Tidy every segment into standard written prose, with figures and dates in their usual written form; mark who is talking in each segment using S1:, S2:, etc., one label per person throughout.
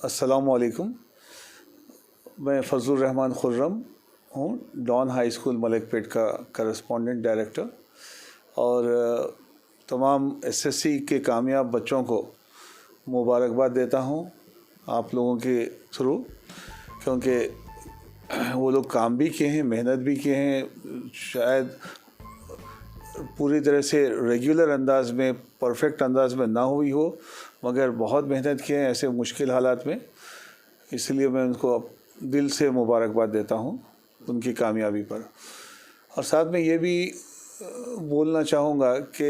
S1: अस्सलामुअलैकुम। मैं फजलुर रहमान खुर्रम हूँ, डॉन हाई स्कूल मलिकपेट का करस्पॉन्डेंट डायरेक्टर, और तमाम एसएससी के कामयाब बच्चों को मुबारकबाद देता हूँ आप लोगों के थ्रू, क्योंकि वो लोग काम भी किए हैं, मेहनत भी किए हैं। शायद पूरी तरह से रेगुलर अंदाज में, परफेक्ट अंदाज में ना हुई हो, मगर बहुत मेहनत किए हैं ऐसे मुश्किल हालात में। इसलिए मैं उनको दिल से मुबारकबाद देता हूँ उनकी कामयाबी पर। और साथ में ये भी बोलना चाहूँगा कि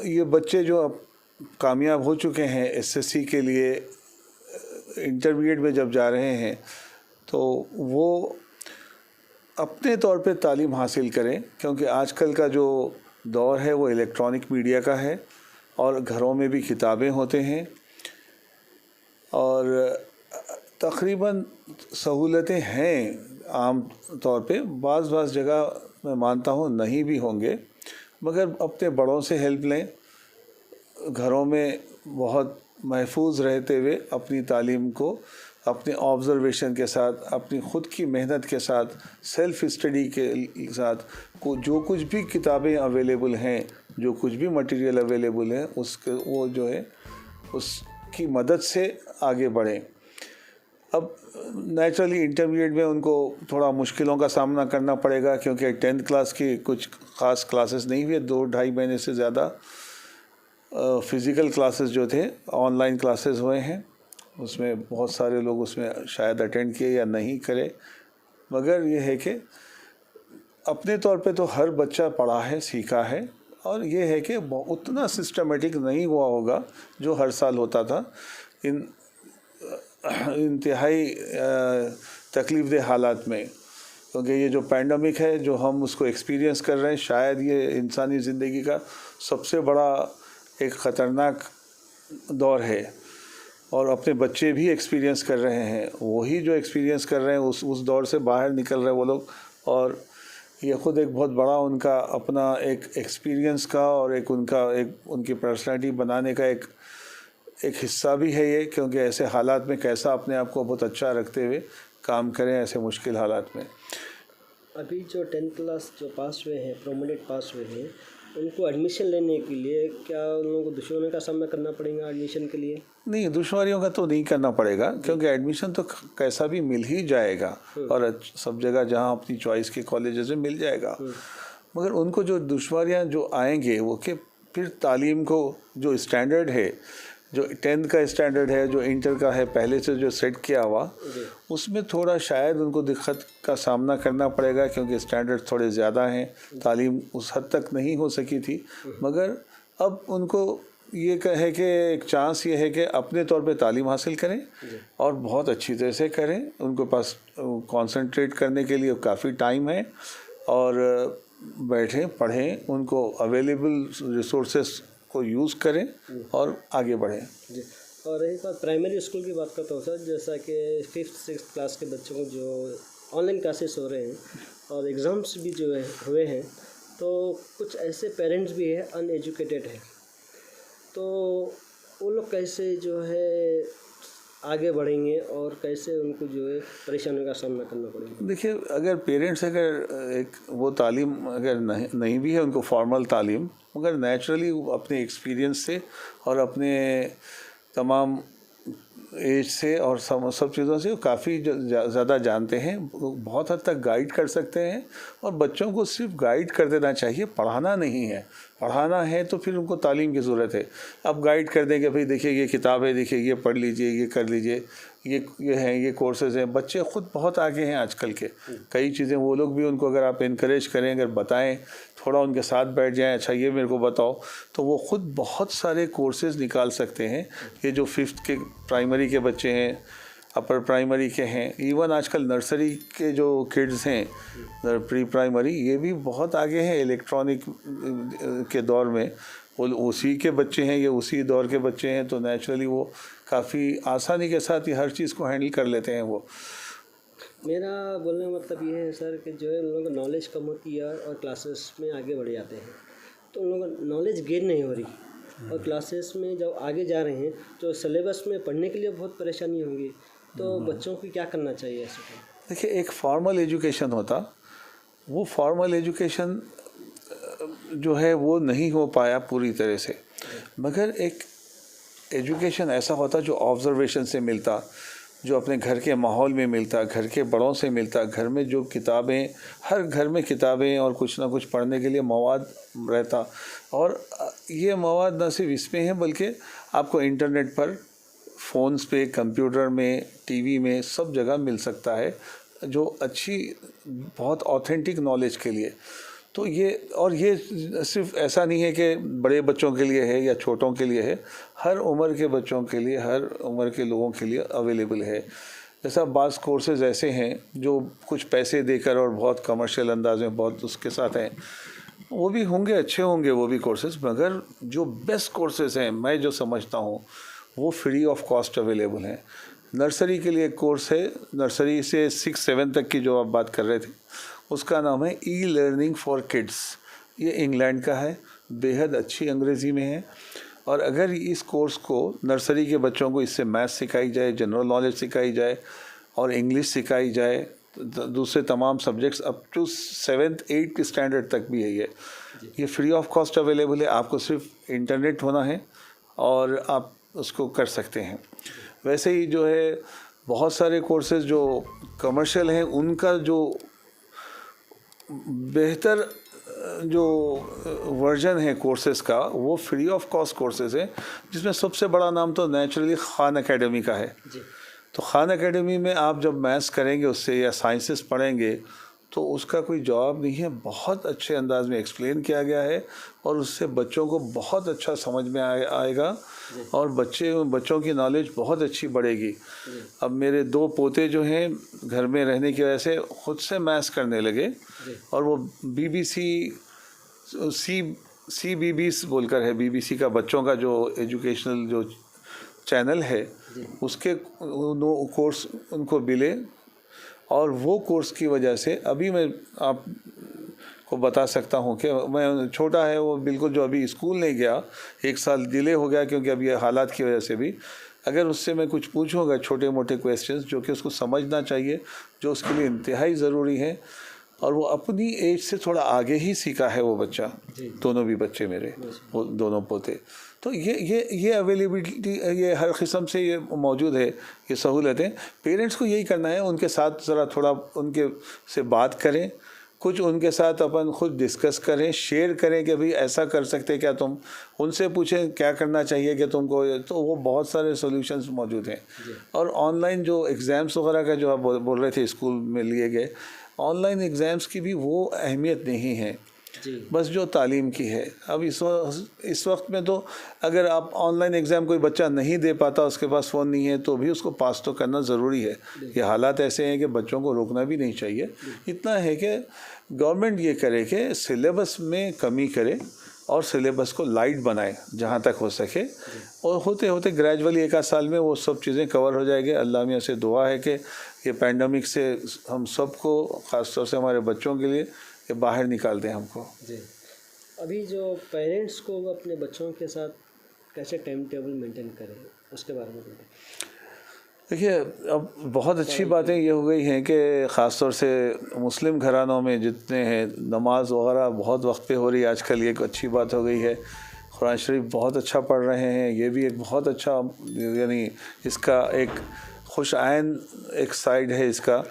S1: ये बच्चे जो अब कामयाब हो चुके हैं एसएससी के लिए, इंटरमीडिएट में जब जा रहे हैं, तो वो अपने तौर पे तालीम हासिल करें, क्योंकि आजकल का जो दौर है वो इलेक्ट्रॉनिक मीडिया का है और घरों में भी किताबें होते हैं, और तकरीबन सहूलतें हैं आम तौर पे। बाज़ जगह मैं मानता हूँ नहीं भी होंगे, मगर अपने बड़ों से हेल्प लें। घरों में बहुत महफूज रहते हुए अपनी तालीम को अपने ऑब्ज़र्वेशन के साथ, अपनी ख़ुद की मेहनत के साथ, सेल्फ़ स्टडी के साथ, को जो कुछ भी किताबें अवेलेबल हैं, जो कुछ भी मटेरियल अवेलेबल है, उसके वो जो है उसकी मदद से आगे बढ़ें। अब नेचुरली इंटरमीडिएट में उनको थोड़ा मुश्किलों का सामना करना पड़ेगा, क्योंकि 10th क्लास की कुछ ख़ास क्लासेस नहीं हुई, 2-2.5 महीने से ज़्यादा फ़िज़िकल क्लासेस जो थे ऑनलाइन क्लासेस हुए हैं। उसमें बहुत सारे लोग उसमें शायद अटेंड किए या नहीं करे, मगर ये है कि अपने तौर पे तो हर बच्चा पढ़ा है, सीखा है, और ये है कि उतना सिस्टमेटिक नहीं हुआ होगा जो हर साल होता था। इन इंतहाई तकलीफ़देह हालात में, क्योंकि ये जो पैंडमिक है जो हम उसको एक्सपीरियंस कर रहे हैं, शायद ये इंसानी ज़िंदगी का सबसे बड़ा एक ख़तरनाक दौर है, और अपने बच्चे भी एक्सपीरियंस कर रहे हैं। वही जो एक्सपीरियंस कर रहे हैं उस दौर से बाहर निकल रहे हैं वो लोग, और ये ख़ुद एक बहुत बड़ा उनका अपना एक एक्सपीरियंस का और एक उनकी पर्सनैलिटी बनाने का एक हिस्सा भी है ये, क्योंकि ऐसे हालात में कैसा अपने आप को बहुत अच्छा रखते हुए काम करें ऐसे मुश्किल हालात में।
S2: अभी जो 10th क्लास जो पास हुए हैं, प्रोमोटेड पास हुए हैं, उनको एडमिशन लेने के लिए क्या उन लोगों को दुश्मनी का सामना करना पड़ेगा एडमिशन के लिए?
S1: नहीं, दुश्वारियों का तो नहीं करना पड़ेगा, क्योंकि एडमिशन तो कैसा भी मिल ही जाएगा, और सब जगह जहाँ अपनी चॉइस के कॉलेजेस में मिल जाएगा। मगर उनको जो दुश्वारियाँ जो आएंगे वो कि फिर तालीम को जो स्टैंडर्ड है, जो 10th का स्टैंडर्ड है, जो इंटर का है पहले से जो सेट किया हुआ, उसमें थोड़ा शायद उनको दिक्कत का सामना करना पड़ेगा, क्योंकि स्टैंडर्ड थोड़े ज़्यादा हैं। तालीम उस हद तक नहीं हो सकी थी, मगर अब उनको ये है कि एक चांस ये है कि अपने तौर पे तालीम हासिल करें और बहुत अच्छी तरह से करें। उनके पास कंसंट्रेट करने के लिए काफ़ी टाइम है, और बैठें, पढ़ें, उनको अवेलेबल रिसोर्सेस को यूज़ करें और आगे बढ़ें।
S2: जी। और एक बात प्राइमरी स्कूल की बात करता हूँ सर, जैसा कि 5th-6th क्लास के बच्चों को जो ऑनलाइन क्लासेस हो रहे हैं और एग्ज़ाम्स भी जो है हुए हैं, तो कुछ ऐसे पेरेंट्स भी हैं अनएजुकेटेड हैं, तो वो लोग कैसे जो है आगे बढ़ेंगे और कैसे उनको जो है परेशानियों का सामना करना पड़ेगा?
S1: देखिए, अगर पेरेंट्स एक वो तालीम अगर नहीं भी है उनको फॉर्मल तालीम, मगर नेचुरली अपने एक्सपीरियंस से और अपने तमाम एज से और सब चीज़ों से काफ़ी ज़्यादा जानते हैं, बहुत हद तक गाइड कर सकते हैं। और बच्चों को सिर्फ गाइड कर देना चाहिए, पढ़ाना नहीं है। पढ़ाना है तो फिर उनको तालीम की ज़रूरत है। अब गाइड कर देंगे, भाई देखिए ये किताब है, देखिए ये पढ़ लीजिए, ये कर लीजिए, ये हैं, ये कोर्सेज़ हैं। बच्चे ख़ुद बहुत आगे हैं आजकल के, कई चीज़ें वो लोग भी, उनको अगर आप इनकरेज करें, अगर बताएं, थोड़ा उनके साथ बैठ जाएं, अच्छा ये मेरे को बताओ, तो वो ख़ुद बहुत सारे कोर्सेज़ निकाल सकते हैं। ये जो 5th के प्राइमरी के बच्चे हैं, अपर प्राइमरी के हैं, इवन आजकल नर्सरी के जो किड्स हैं, प्री प्राइमरी, ये भी बहुत आगे हैं इलेक्ट्रॉनिक के दौर में। वो उसी के बच्चे हैं, ये उसी दौर के बच्चे हैं, तो नेचुरली वो काफ़ी आसानी के साथ ही हर चीज़ को हैंडल कर लेते हैं वो।
S2: मेरा बोलने का मतलब ये है सर कि जो है उन लोगों को नॉलेज कम होती है और क्लासेस में आगे बढ़ जाते हैं, तो उन लोगों को नॉलेज गेन नहीं हो रही। और क्लासेस में जब आगे जा रहे हैं तो सिलेबस में पढ़ने के लिए बहुत परेशानी होगी, तो बच्चों को क्या करना चाहिए ऐसे में?
S1: देखिए, एक फॉर्मल एजुकेशन होता, वो फॉर्मल एजुकेशन जो है वो नहीं हो पाया पूरी तरह से, मगर एक एजुकेशन ऐसा होता जो ऑब्जर्वेशन से मिलता, जो अपने घर के माहौल में मिलता, घर के बड़ों से मिलता, घर में जो किताबें, हर घर में किताबें और कुछ ना कुछ पढ़ने के लिए मवाद रहता। और ये मवाद न सिर्फ इसमें है बल्कि आपको इंटरनेट पर, फ़ोन्स पे, कंप्यूटर में, टीवी में, सब जगह मिल सकता है, जो अच्छी बहुत ऑथेंटिक नॉलेज के लिए। तो ये सिर्फ ऐसा नहीं है कि बड़े बच्चों के लिए है या छोटों के लिए है, हर उम्र के बच्चों के लिए, हर उम्र के लोगों के लिए अवेलेबल है। जैसा बाज़ कोर्सेज़ ऐसे हैं जो कुछ पैसे देकर और बहुत कमर्शियल अंदाज में बहुत उसके साथ हैं, वो भी होंगे, अच्छे होंगे वो भी कोर्सेज़, मगर जो बेस्ट कोर्सेज़ हैं मैं जो समझता हूँ वो फ्री ऑफ कॉस्ट अवेलेबल हैं। नर्सरी के लिए एक कोर्स है, नर्सरी से 6-7 तक की जो आप बात कर रहे थे, उसका नाम है ई लर्निंग फॉर किड्स। ये इंग्लैंड का है, बेहद अच्छी अंग्रेज़ी में है। और अगर इस कोर्स को नर्सरी के बच्चों को इससे मैथ्स सिखाई जाए, जनरल नॉलेज सिखाई जाए और इंग्लिश सिखाई जाए, दूसरे तमाम subjects up to 7th-8th standard तक भी है ये फ्री ऑफ कॉस्ट अवेलेबल है। आपको सिर्फ इंटरनेट होना है और आप उसको कर सकते हैं। वैसे ही जो है बहुत सारे कोर्सेज़ जो कमर्शियल हैं, उनका जो बेहतर जो वर्जन है कोर्सेज़ का वो फ्री ऑफ कॉस्ट कोर्सेज़ है, जिसमें सबसे बड़ा नाम तो नेचुरली खान एकेडमी का है। तो खान एकेडमी में आप जब मैथ्स करेंगे उससे या साइंसेस पढ़ेंगे तो उसका कोई जवाब नहीं है, बहुत अच्छे अंदाज में एक्सप्लेन किया गया है और उससे बच्चों को बहुत अच्छा समझ में आएगा और बच्चों की नॉलेज बहुत अच्छी बढ़ेगी। अब मेरे 2 पोते जो हैं घर में रहने की वजह से ख़ुद से मैथ्स करने लगे और वो CBBS बोलकर है, BBC का बच्चों का जो एजुकेशनल जो चैनल है, उसके कोर्स उनको मिले और वो कोर्स की वजह से अभी मैं आपको बता सकता हूँ कि मैं छोटा है वो बिल्कुल, जो अभी स्कूल नहीं गया, 1 साल डिले हो गया क्योंकि अभी हालात की वजह से भी, अगर उससे मैं कुछ पूछूंगा छोटे मोटे क्वेश्चंस जो कि उसको समझना चाहिए, जो उसके लिए इंतहाई ज़रूरी है, और वो अपनी एज से थोड़ा आगे ही सीखा है वो बच्चा, दोनों भी बच्चे मेरे, वो दोनों पोते। तो ये अवेलेबिलिटी ये हर किस्म से ये मौजूद है, ये सहूलतें। पेरेंट्स को यही करना है, उनके साथ ज़रा थोड़ा उनके से बात करें, कुछ उनके साथ अपन खुद डिस्कस करें, शेयर करें कि भाई ऐसा कर सकते क्या तुम, उनसे पूछें क्या करना चाहिए कि तुमको, तो वो बहुत सारे सॉल्यूशंस मौजूद हैं। और ऑनलाइन जो एग्ज़ाम्स वगैरह का जो आप बोल रहे थे स्कूल में लिए गए, ऑनलाइन एग्ज़ाम्स की भी वो अहमियत नहीं है, बस जो तालीम की है। अब इस वक्त में तो अगर आप ऑनलाइन एग्ज़ाम कोई बच्चा नहीं दे पाता, उसके पास फ़ोन नहीं है, तो भी उसको पास तो करना ज़रूरी है। ये हालात ऐसे हैं कि बच्चों को रोकना भी नहीं चाहिए। इतना है कि गवर्नमेंट ये करे कि सिलेबस में कमी करे और सिलेबस को लाइट बनाए जहाँ तक हो सके, और होते होते ग्रेजुअली 1 आध साल में वो सब चीज़ें कवर हो जाएंगे। अल्लाह मियाँ से दुआ है कि ये पैंडमिक से हम सबको, ख़ासतौर से हमारे बच्चों के लिए, ये बाहर निकाल दें हमको।
S2: जी, अभी जो पेरेंट्स को अपने बच्चों के साथ कैसे टाइम टेबल मेंटेन करें, उसके बारे में बताएं।
S1: देखिए, अब बहुत अच्छी बातें ये हो गई हैं कि ख़ासतौर से मुस्लिम घरानों में जितने हैं, नमाज वगैरह बहुत वक्त पे हो रही है आजकल, ये एक अच्छी बात हो गई है। कुरान शरीफ बहुत अच्छा पढ़ रहे हैं, ये भी एक बहुत अच्छा, यानी इसका एक खुश आइन एक साइड है इसका,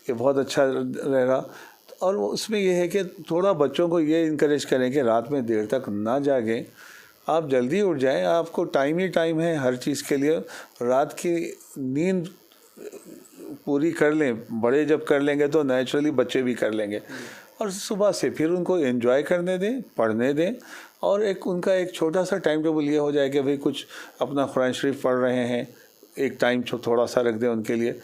S1: ये बहुत अच्छा रहेगा। और उसमें यह है कि थोड़ा बच्चों को ये इनकरेज करें कि रात में देर तक ना जागें, आप जल्दी उठ जाएं, आपको टाइम ही टाइम है हर चीज़ के लिए। रात की नींद पूरी कर लें, बड़े जब कर लेंगे तो नेचुरली बच्चे भी कर लेंगे, और सुबह से फिर उनको एंजॉय करने दें, पढ़ने दें, और उनका एक छोटा सा टाइम टेबल ये हो जाए कि भाई कुछ अपना कुरान शरीफ पढ़ रहे हैं, एक टाइम थोड़ा सा रख दें उनके लिए।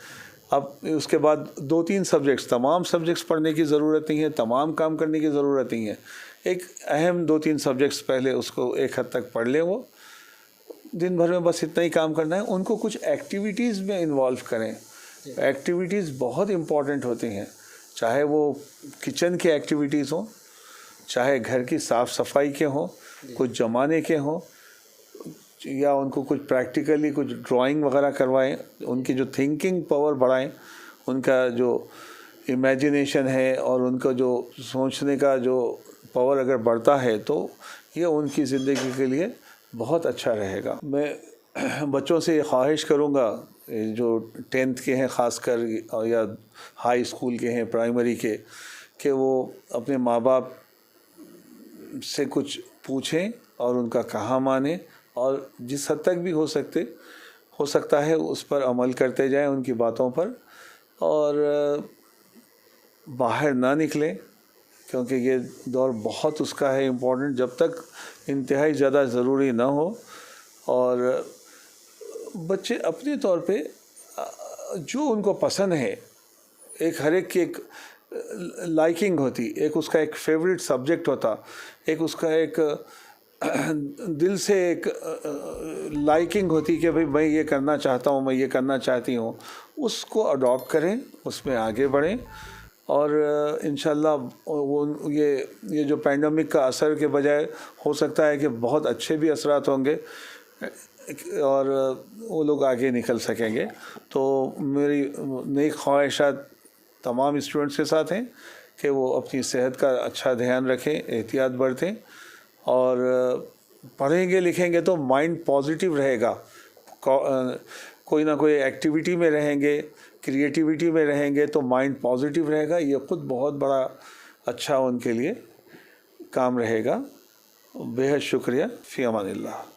S1: अब उसके बाद 2-3 सब्जेक्ट्स, तमाम सब्जेक्ट्स पढ़ने की ज़रूरत नहीं है, तमाम काम करने की ज़रूरत नहीं है। एक अहम 2-3 सब्जेक्ट्स पहले उसको एक हद तक पढ़ लें, वो दिन भर में बस इतना ही काम करना है। उनको कुछ एक्टिविटीज़ में इन्वॉल्व करें, एक्टिविटीज़ बहुत इम्पॉर्टेंट होती हैं, चाहे वो किचन की एक्टिविटीज़ हों, चाहे घर की साफ़ सफाई के हों, कुछ जमाने के हों, या उनको कुछ प्रैक्टिकली कुछ ड्राइंग वगैरह करवाएं, उनकी जो थिंकिंग पावर बढ़ाएं, उनका जो इमेजिनेशन है और उनका जो सोचने का जो पावर अगर बढ़ता है तो ये उनकी ज़िंदगी के लिए बहुत अच्छा रहेगा। मैं बच्चों से ये ख्वाहिश करूँगा जो 10th के हैं ख़ासकर या हाई स्कूल के हैं, प्राइमरी के, कि वो अपने माँ बाप से कुछ पूछें और उनका कहा माने और जिस हद तक भी हो सकता है उस पर अमल करते जाएं, उनकी बातों पर, और बाहर ना निकलें क्योंकि ये दौर बहुत उसका है इम्पोर्टेंट, जब तक इंतहाई ज़्यादा ज़रूरी ना हो। और बच्चे अपने तौर पे जो उनको पसंद है, हर एक की एक लाइकिंग होती, एक उसका एक फेवरेट सब्जेक्ट होता, एक उसका एक दिल से एक लाइकिंग होती कि भाई मैं ये करना चाहता हूँ, मैं ये करना चाहती हूँ, उसको अडॉप्ट करें, उसमें आगे बढ़ें और इंशाल्लाह वो ये जो पैंडमिक का असर के बजाय हो सकता है कि बहुत अच्छे भी असरात होंगे और वो लोग आगे निकल सकेंगे। तो मेरी नई ख्वाहिशात तमाम स्टूडेंट्स के साथ हैं कि वो अपनी सेहत का अच्छा ध्यान रखें, एहतियात बरतें और पढ़ेंगे लिखेंगे तो माइंड पॉजिटिव रहेगा, कोई ना कोई एक्टिविटी में रहेंगे, क्रिएटिविटी में रहेंगे तो माइंड पॉजिटिव रहेगा, ये ख़ुद बहुत बड़ा अच्छा उनके लिए काम रहेगा। बेहद शुक्रिया। फ़ी अमानिल्लाह।